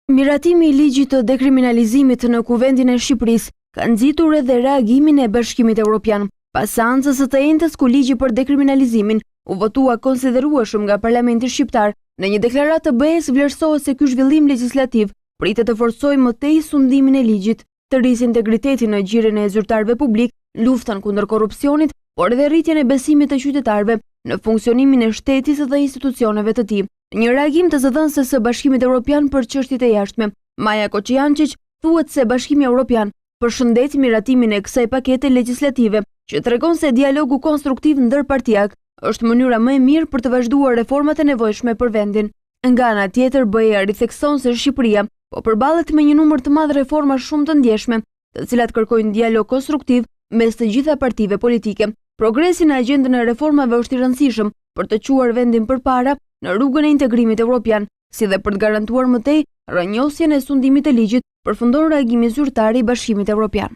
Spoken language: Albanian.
Miratimi i ligjit të dekriminalizimit në Kuvendin e Shqipërisë ka nxitur edhe reagimin e Bashkimit Evropian. Pas seancës së të njëjtës ku ligji për dekriminalizimin u votua konsiderueshëm nga Parlamenti Shqiptar, në një deklaratë të BE-s vlerësohet se ky zhvillim legjislativ pritet të forcojë më tej sundimin e ligjit, të rrisë integritetin në gjirjen e zyrtarëve publik, luftën kundër korrupsionit, por edhe rritjen e besimit të qytetarëve në funksionimin e shtetit dhe institucioneve të tij. Një reagim të zëdhënëses së Bashkimit Evropian për çështjet e jashtme, Maja Koçiančić thuhet se Bashkimi Evropian përshëndet miratimin e kësaj pakete legjislative, që tregon se dialogu konstruktiv ndërpartijak është mënyra më e mirë për të vazhduar reformat e nevojshme për vendin. Nga ana tjetër, BE-ja rithekson se Shqipëria po përballet me një numër të madh reforma shumë të ndjeshme, të cilat kërkojnë dialog konstruktiv mes të gjitha partive politike. Progresi në agjendën e reformave është i rëndësishëm për të quar vendin përpara në rrugën e integrimit evropian, si dhe për të garantuar më tej rrënjosjen e sundimit të ligjit, përfundon reagimi zyrtar i Bashkimit Evropian.